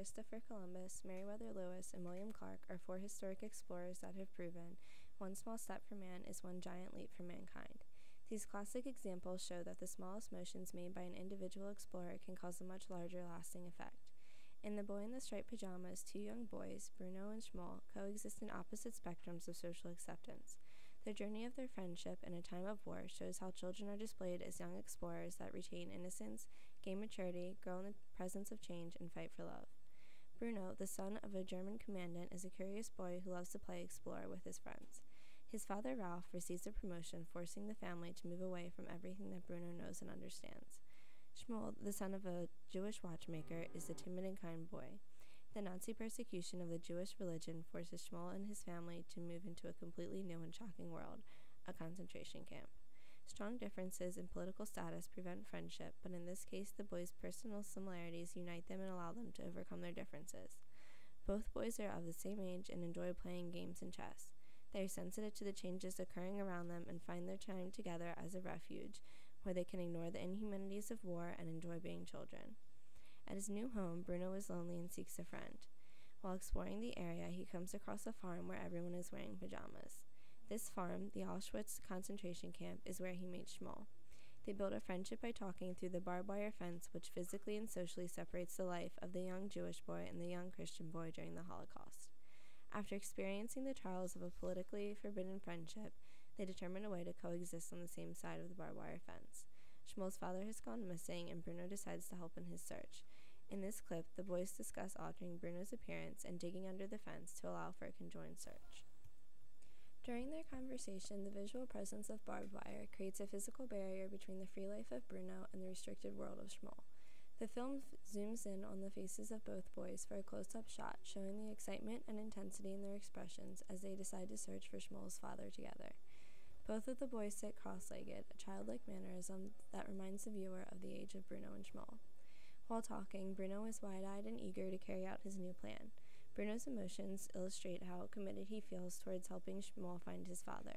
Christopher Columbus, Meriwether Lewis, and William Clark are four historic explorers that have proven one small step for man is one giant leap for mankind. These classic examples show that the smallest motions made by an individual explorer can cause a much larger lasting effect. In The Boy in the Striped Pajamas, two young boys, Bruno and Schmoll, coexist in opposite spectrums of social acceptance. The journey of their friendship in a time of war shows how children are displayed as young explorers that retain innocence, gain maturity, grow in the presence of change, and fight for love. Bruno, the son of a German commandant, is a curious boy who loves to play explorer with his friends. His father, Ralph, receives a promotion, forcing the family to move away from everything that Bruno knows and understands. Schmoll, the son of a Jewish watchmaker, is a timid and kind boy. The Nazi persecution of the Jewish religion forces Schmoll and his family to move into a completely new and shocking world, a concentration camp. Strong differences in political status prevent friendship, but in this case the boys' personal similarities unite them and allow them to overcome their differences. Both boys are of the same age and enjoy playing games and chess. They are sensitive to the changes occurring around them and find their time together as a refuge, where they can ignore the inhumanities of war and enjoy being children. At his new home, Bruno is lonely and seeks a friend. While exploring the area, he comes across a farm where everyone is wearing pajamas. This farm, the Auschwitz concentration camp, is where he meets Schmoll. They build a friendship by talking through the barbed wire fence, which physically and socially separates the life of the young Jewish boy and the young Christian boy during the Holocaust. After experiencing the trials of a politically forbidden friendship, they determine a way to coexist on the same side of the barbed wire fence. Schmoll's father has gone missing, and Bruno decides to help in his search. In this clip, the boys discuss altering Bruno's appearance and digging under the fence to allow for a conjoined search. During their conversation, the visual presence of barbed wire creates a physical barrier between the free life of Bruno and the restricted world of Schmoll. The film zooms in on the faces of both boys for a close-up shot, showing the excitement and intensity in their expressions as they decide to search for Schmoll's father together. Both of the boys sit cross-legged, a childlike mannerism that reminds the viewer of the age of Bruno and Schmoll. While talking, Bruno is wide-eyed and eager to carry out his new plan. Bruno's emotions illustrate how committed he feels towards helping Schmoll find his father.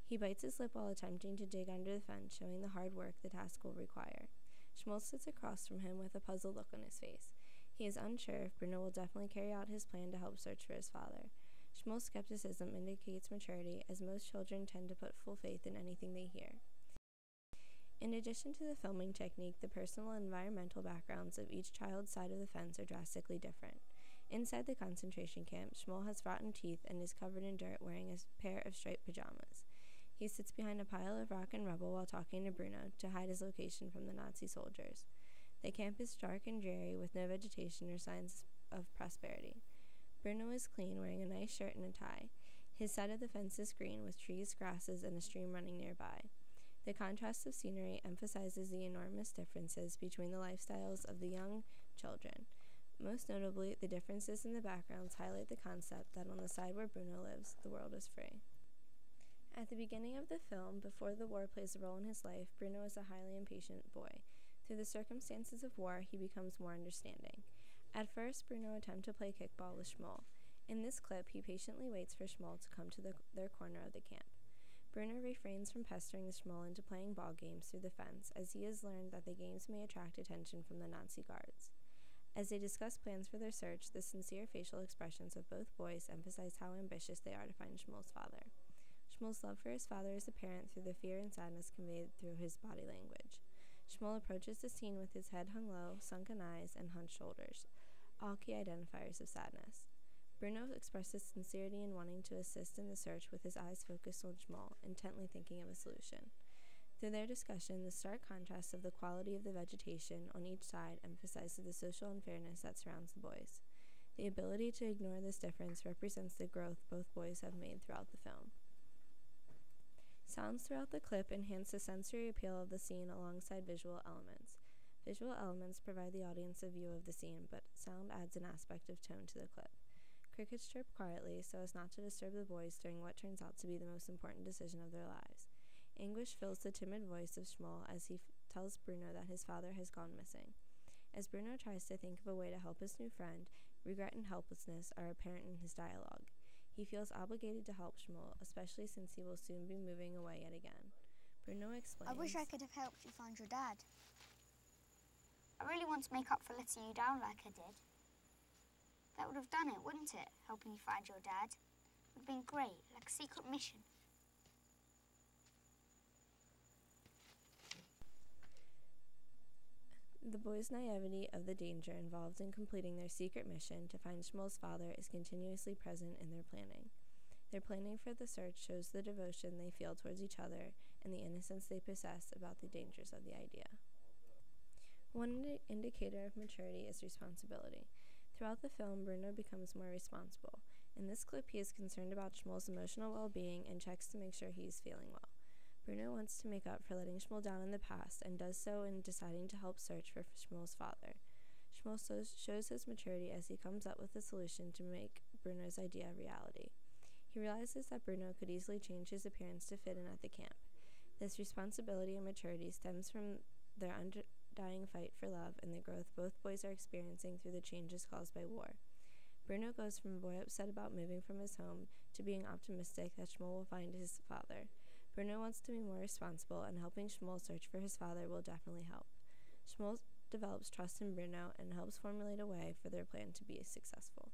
He bites his lip while attempting to dig under the fence, showing the hard work the task will require. Schmoll sits across from him with a puzzled look on his face. He is unsure if Bruno will definitely carry out his plan to help search for his father. Schmoll's skepticism indicates maturity, as most children tend to put full faith in anything they hear. In addition to the filming technique, the personal and environmental backgrounds of each child's side of the fence are drastically different. Inside the concentration camp, Schmoll has rotten teeth and is covered in dirt, wearing a pair of striped pajamas. He sits behind a pile of rock and rubble while talking to Bruno to hide his location from the Nazi soldiers. The camp is dark and dreary, with no vegetation or signs of prosperity. Bruno is clean, wearing a nice shirt and a tie. His side of the fence is green, with trees, grasses, and a stream running nearby. The contrast of scenery emphasizes the enormous differences between the lifestyles of the young children. Most notably, the differences in the backgrounds highlight the concept that on the side where Bruno lives, the world is free. At the beginning of the film, before the war plays a role in his life, Bruno is a highly impatient boy. Through the circumstances of war, he becomes more understanding. At first, Bruno attempts to play kickball with Schmoll. In this clip, he patiently waits for Schmoll to come to their corner of the camp. Bruno refrains from pestering the Schmoll into playing ball games through the fence, as he has learned that the games may attract attention from the Nazi guards. As they discuss plans for their search, the sincere facial expressions of both boys emphasize how ambitious they are to find Schmoll's father. Schmoll's love for his father is apparent through the fear and sadness conveyed through his body language. Schmoll approaches the scene with his head hung low, sunken eyes, and hunched shoulders, all key identifiers of sadness. Bruno expresses sincerity in wanting to assist in the search, with his eyes focused on Schmoll, intently thinking of a solution. Through their discussion, the stark contrast of the quality of the vegetation on each side emphasizes the social unfairness that surrounds the boys. The ability to ignore this difference represents the growth both boys have made throughout the film. Sounds throughout the clip enhance the sensory appeal of the scene alongside visual elements. Visual elements provide the audience a view of the scene, but sound adds an aspect of tone to the clip. Crickets chirp quietly so as not to disturb the boys during what turns out to be the most important decision of their lives. Anguish fills the timid voice of Schmoll as he tells Bruno that his father has gone missing. As Bruno tries to think of a way to help his new friend, regret and helplessness are apparent in his dialogue. He feels obligated to help Schmoll, especially since he will soon be moving away yet again. Bruno explains, I wish I could have helped you find your dad. I really want to make up for letting you down like I did. That would have done it, wouldn't it? Helping you find your dad. Would have been great, like a secret mission. The boys' naivety of the danger involved in completing their secret mission to find Shmuel's father is continuously present in their planning. Their planning for the search shows the devotion they feel towards each other and the innocence they possess about the dangers of the idea. One indicator of maturity is responsibility. Throughout the film, Bruno becomes more responsible. In this clip, he is concerned about Shmuel's emotional well-being and checks to make sure he is feeling well. Bruno wants to make up for letting Shmuel down in the past and does so in deciding to help search for Shmuel's father. Shmuel shows his maturity as he comes up with a solution to make Bruno's idea a reality. He realizes that Bruno could easily change his appearance to fit in at the camp. This responsibility and maturity stems from their undying fight for love and the growth both boys are experiencing through the changes caused by war. Bruno goes from a boy upset about moving from his home to being optimistic that Shmuel will find his father. Bruno wants to be more responsible, and helping Shmuel search for his father will definitely help. Shmuel develops trust in Bruno and helps formulate a way for their plan to be successful.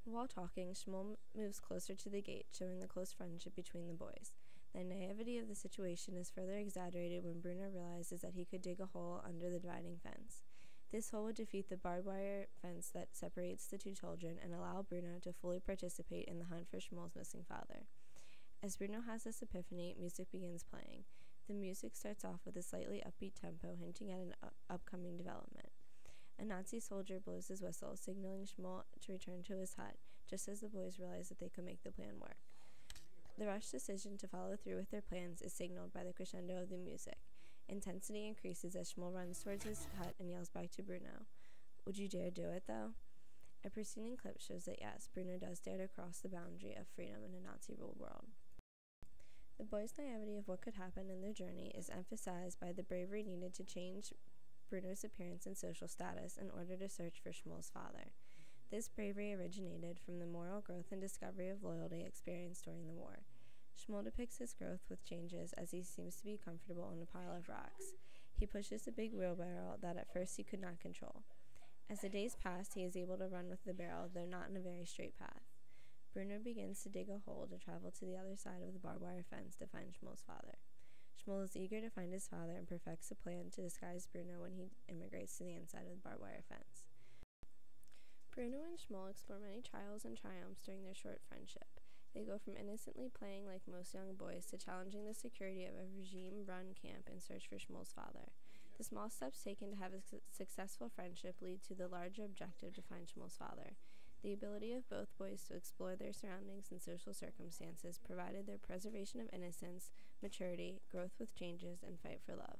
While talking, Shmuel moves closer to the gate, showing the close friendship between the boys. The naivety of the situation is further exaggerated when Bruno realizes that he could dig a hole under the dividing fence. This hole would defeat the barbed wire fence that separates the two children and allow Bruno to fully participate in the hunt for Shmuel's missing father. As Bruno has this epiphany, music begins playing. The music starts off with a slightly upbeat tempo, hinting at an upcoming development. A Nazi soldier blows his whistle, signaling Shmuel to return to his hut, just as the boys realize that they can make the plan work. The rushed decision to follow through with their plans is signaled by the crescendo of the music. Intensity increases as Shmuel runs towards his hut and yells back to Bruno, "Would you dare do it, though?" A preceding clip shows that yes, Bruno does dare to cross the boundary of freedom in a Nazi-ruled world. The boys' naivety of what could happen in their journey is emphasized by the bravery needed to change Bruno's appearance and social status in order to search for Shmuel's father. This bravery originated from the moral growth and discovery of loyalty experienced during the war. Shmuel depicts his growth with changes as he seems to be comfortable in a pile of rocks. He pushes a big wheelbarrow that at first he could not control. As the days pass, he is able to run with the barrel, though not in a very straight path. Bruno begins to dig a hole to travel to the other side of the barbed wire fence to find Shmuel's father. Shmuel is eager to find his father and perfects a plan to disguise Bruno when he immigrates to the inside of the barbed wire fence. Bruno and Shmuel explore many trials and triumphs during their short friendship. They go from innocently playing like most young boys to challenging the security of a regime-run camp in search for Shmuel's father. The small steps taken to have a successful friendship lead to the larger objective to find Shmuel's father. The ability of both boys to explore their surroundings and social circumstances provided their preservation of innocence, maturity, growth with changes, and fight for love.